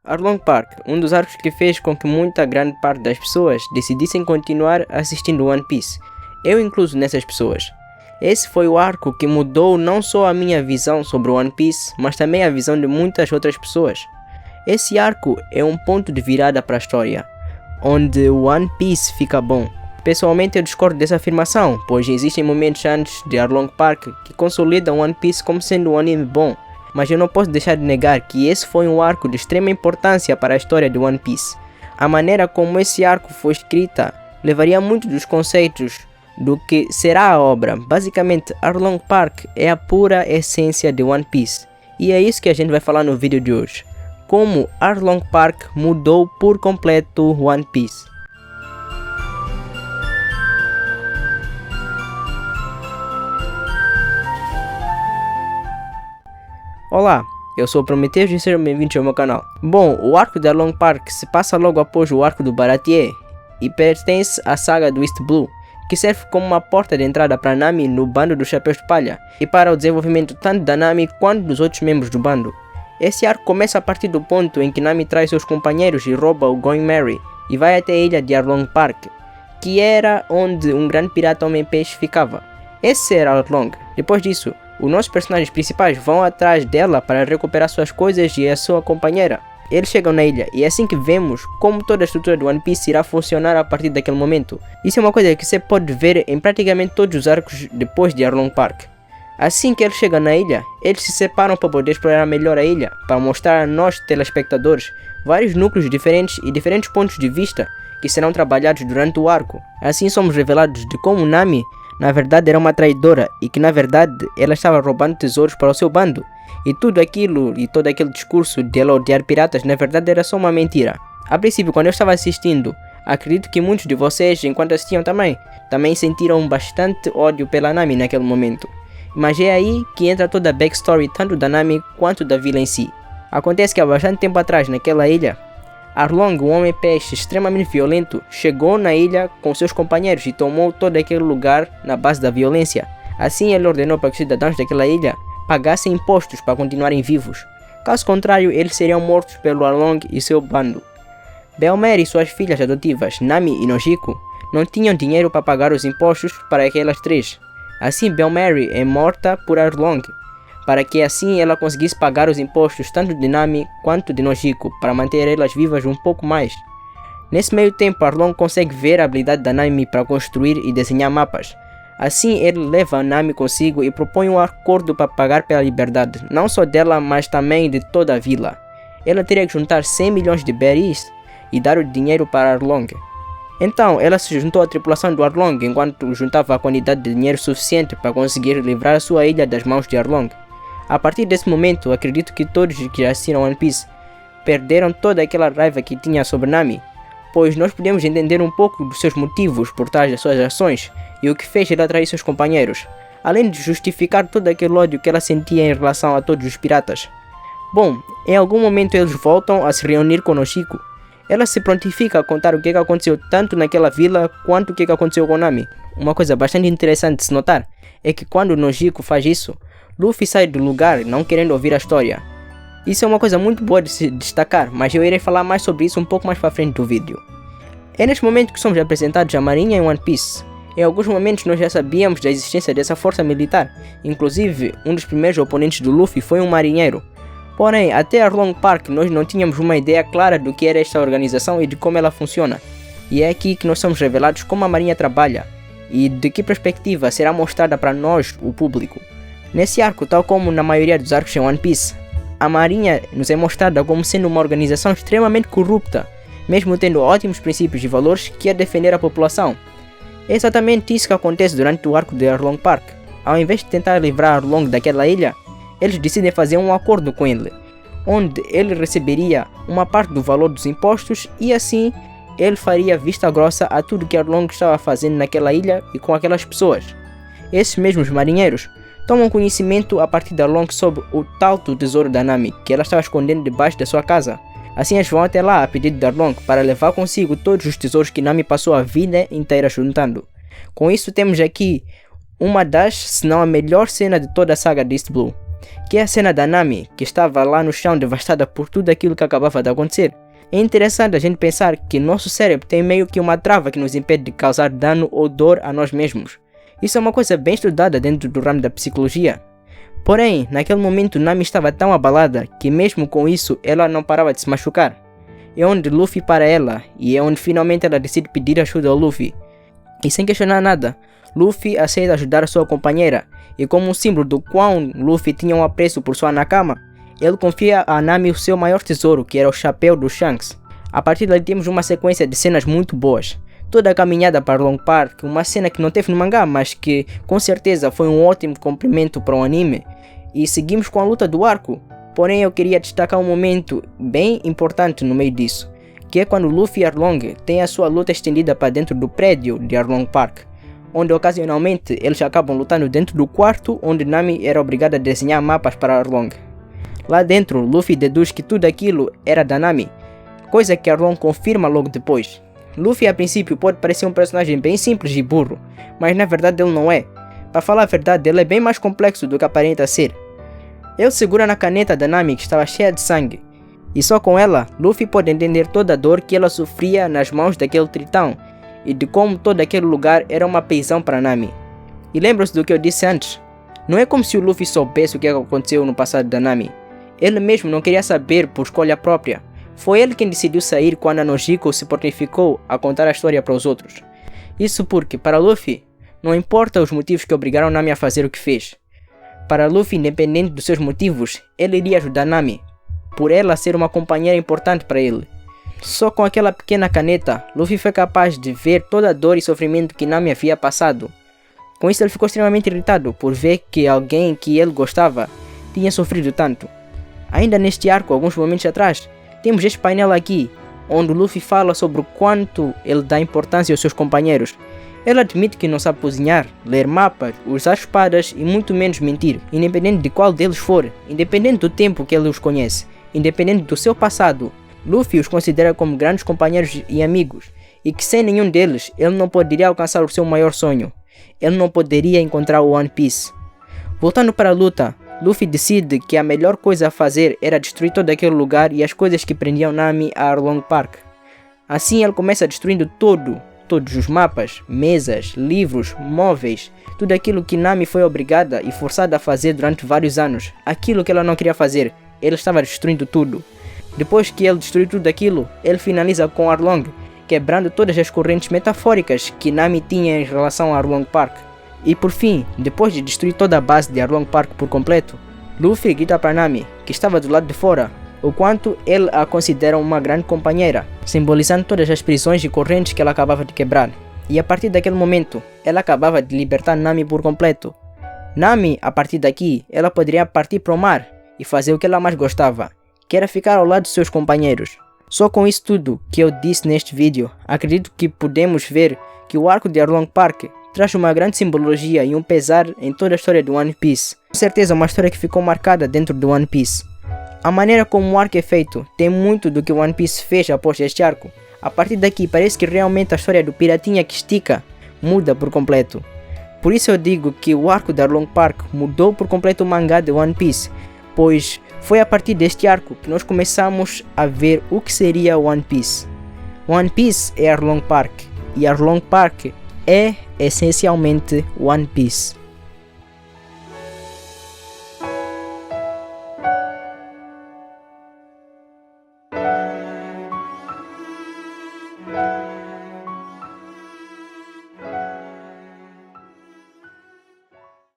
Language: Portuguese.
Arlong Park, um dos arcos que fez com que muita grande parte das pessoas decidissem continuar assistindo One Piece, eu incluso nessas pessoas. Esse foi o arco que mudou não só a minha visão sobre One Piece, mas também a visão de muitas outras pessoas. Esse arco é um ponto de virada para a história, onde One Piece fica bom. Pessoalmente eu discordo dessa afirmação, pois existem momentos antes de Arlong Park que consolidam One Piece como sendo um anime bom, mas eu não posso deixar de negar que esse foi um arco de extrema importância para a história de One Piece. A maneira como esse arco foi escrita levaria muito dos conceitos do que será a obra. Basicamente, Arlong Park é a pura essência de One Piece, e é isso que a gente vai falar no vídeo de hoje. Como Arlong Park mudou por completo One Piece. Olá, eu sou o Prometheus e sejam bem-vindos ao meu canal. Bom, o arco de Arlong Park se passa logo após o arco do Baratie e pertence à saga do East Blue, que serve como uma porta de entrada para Nami no bando dos Chapéus de Palha e para o desenvolvimento tanto da Nami quanto dos outros membros do bando. Esse arco começa a partir do ponto em que Nami traz seus companheiros e rouba o Going Merry e vai até a ilha de Arlong Park, que era onde um grande pirata homem-peixe ficava. Esse era Arlong. Depois disso, os nossos personagens principais vão atrás dela para recuperar suas coisas e a sua companheira. Eles chegam na ilha e é assim que vemos como toda a estrutura do One Piece irá funcionar a partir daquele momento. Isso é uma coisa que você pode ver em praticamente todos os arcos depois de Arlong Park. Assim que eles chegam na ilha, eles se separam para poder explorar melhor a ilha, para mostrar a nós telespectadores vários núcleos diferentes e diferentes pontos de vista que serão trabalhados durante o arco. Assim somos revelados de como Nami na verdade era uma traidora e que na verdade ela estava roubando tesouros para o seu bando. E tudo aquilo e todo aquele discurso de ela odiar piratas na verdade era só uma mentira. A princípio, quando eu estava assistindo, acredito que muitos de vocês, enquanto assistiam também sentiram bastante ódio pela Nami naquele momento. Mas é aí que entra toda a backstory tanto da Nami quanto da vila em si. Acontece que há bastante tempo atrás naquela ilha, Arlong, um homem-peixe extremamente violento, chegou na ilha com seus companheiros e tomou todo aquele lugar na base da violência. Assim ele ordenou para que os cidadãos daquela ilha pagassem impostos para continuarem vivos. Caso contrário, eles seriam mortos pelo Arlong e seu bando. Bell-mère e suas filhas adotivas, Nami e Nojiko, não tinham dinheiro para pagar os impostos para aquelas três. Assim Bell-mère é morta por Arlong, para que assim ela conseguisse pagar os impostos tanto de Nami quanto de Nojiko, para manter elas vivas um pouco mais. Nesse meio tempo, Arlong consegue ver a habilidade da Nami para construir e desenhar mapas. Assim ele leva a Nami consigo e propõe um acordo para pagar pela liberdade, não só dela, mas também de toda a vila. Ela teria que juntar 100 milhões de berries e dar o dinheiro para Arlong. Então ela se juntou à tripulação do Arlong enquanto juntava a quantidade de dinheiro suficiente para conseguir livrar a sua ilha das mãos de Arlong. A partir desse momento, acredito que todos que já assistiram One Piece perderam toda aquela raiva que tinha sobre Nami, pois nós podemos entender um pouco dos seus motivos por trás das suas ações e o que fez ela trair seus companheiros, além de justificar todo aquele ódio que ela sentia em relação a todos os piratas. Bom, em algum momento eles voltam a se reunir com Nojiko. Ela se prontifica a contar o que aconteceu tanto naquela vila quanto o que aconteceu com Nami. Uma coisa bastante interessante de se notar é que quando Nojiko faz isso, Luffy sai do lugar não querendo ouvir a história. Isso é uma coisa muito boa de se destacar, mas eu irei falar mais sobre isso um pouco mais para frente do vídeo. É neste momento que somos apresentados à marinha em One Piece. Em alguns momentos nós já sabíamos da existência dessa força militar, inclusive um dos primeiros oponentes do Luffy foi um marinheiro. Porém, até Arlong Park nós não tínhamos uma ideia clara do que era esta organização e de como ela funciona. E é aqui que nós somos revelados como a marinha trabalha e de que perspectiva será mostrada para nós, o público. Nesse arco, tal como na maioria dos arcos em One Piece, a marinha nos é mostrada como sendo uma organização extremamente corrupta, mesmo tendo ótimos princípios e valores que a defender a população. É exatamente isso que acontece durante o arco de Arlong Park. Ao invés de tentar livrar Arlong daquela ilha, eles decidem fazer um acordo com ele, onde ele receberia uma parte do valor dos impostos e assim ele faria vista grossa a tudo que Arlong estava fazendo naquela ilha e com aquelas pessoas. Esses mesmos marinheiros tomam conhecimento a partir de Arlong sobre o tal do tesouro da Nami, que ela estava escondendo debaixo da sua casa. Assim eles vão até lá a pedido de Arlong para levar consigo todos os tesouros que Nami passou a vida inteira juntando. Com isso temos aqui uma das, se não a melhor cena de toda a saga de East Blue. que é a cena da Nami, que estava lá no chão devastada por tudo aquilo que acabava de acontecer. É interessante a gente pensar que nosso cérebro tem meio que uma trava que nos impede de causar dano ou dor a nós mesmos. Isso é uma coisa bem estudada dentro do ramo da psicologia. Porém, naquele momento Nami estava tão abalada que mesmo com isso ela não parava de se machucar. É onde Luffy para ela e é onde finalmente ela decide pedir ajuda ao Luffy. E sem questionar nada, Luffy aceita ajudar a sua companheira e como um símbolo do quão Luffy tinha um apreço por sua Nakama, ele confia a Nami o seu maior tesouro, que era o chapéu do Shanks. A partir daí temos uma sequência de cenas muito boas. Toda a caminhada para Long Park, uma cena que não teve no mangá, mas que com certeza foi um ótimo complemento para o anime. E seguimos com a luta do arco. Porém eu queria destacar um momento bem importante no meio disso, que é quando Luffy e Arlong têm a sua luta estendida para dentro do prédio de Arlong Park, onde ocasionalmente eles acabam lutando dentro do quarto onde Nami era obrigada a desenhar mapas para Arlong. Lá dentro, Luffy deduz que tudo aquilo era da Nami, coisa que Arlong confirma logo depois. Luffy a princípio pode parecer um personagem bem simples e burro, mas na verdade ele não é. Para falar a verdade, ele é bem mais complexo do que aparenta ser. Ele segura na caneta da Nami que estava cheia de sangue, e só com ela, Luffy pode entender toda a dor que ela sofria nas mãos daquele tritão, e de como todo aquele lugar era uma prisão para Nami. E lembra-se do que eu disse antes? Não é como se o Luffy soubesse o que aconteceu no passado da Nami. Ele mesmo não queria saber por escolha própria. Foi ele quem decidiu sair quando a Nojiko se prontificou a contar a história para os outros. Isso porque, para Luffy, não importa os motivos que obrigaram Nami a fazer o que fez. Para Luffy, independente dos seus motivos, ele iria ajudar Nami, por ela ser uma companheira importante para ele. Só com aquela pequena caneta, Luffy foi capaz de ver toda a dor e sofrimento que Nami havia passado. Com isso ele ficou extremamente irritado por ver que alguém que ele gostava tinha sofrido tanto. Ainda neste arco, alguns momentos atrás, temos este painel aqui, onde Luffy fala sobre o quanto ele dá importância aos seus companheiros. Ele admite que não sabe cozinhar, ler mapas, usar espadas e muito menos mentir, independente de qual deles for, independente do tempo que ele os conhece, independente do seu passado. Luffy os considera como grandes companheiros e amigos, e que sem nenhum deles ele não poderia alcançar o seu maior sonho. Ele não poderia encontrar o One Piece. Voltando para a luta, Luffy decide que a melhor coisa a fazer era destruir todo aquele lugar e as coisas que prendiam Nami a Arlong Park. Assim ele começa destruindo todos os mapas, mesas, livros, móveis, tudo aquilo que Nami foi obrigada e forçada a fazer durante vários anos. Aquilo que ela não queria fazer, ele estava destruindo tudo. Depois que ele destruiu tudo aquilo, ele finaliza com Arlong, quebrando todas as correntes metafóricas que Nami tinha em relação a Arlong Park. E por fim, depois de destruir toda a base de Arlong Park por completo, Luffy grita para Nami, que estava do lado de fora, o quanto ele a considera uma grande companheira, simbolizando todas as prisões e correntes que ela acabava de quebrar. E a partir daquele momento, ela acabava de libertar Nami por completo. Nami, a partir daqui, ela poderia partir para o mar e fazer o que ela mais gostava, que era ficar ao lado de seus companheiros. Só com isso tudo que eu disse neste vídeo, acredito que podemos ver que o arco de Arlong Park traz uma grande simbologia e um pesar em toda a história do One Piece. Com certeza uma história que ficou marcada dentro do One Piece. A maneira como o arco é feito tem muito do que o One Piece fez após este arco. A partir daqui parece que realmente a história do piratinha que estica muda por completo. Por isso eu digo que o arco de Arlong Park mudou por completo o mangá de One Piece, pois foi a partir deste arco que nós começamos a ver o que seria One Piece. One Piece é Arlong Park e Arlong Park é essencialmente One Piece.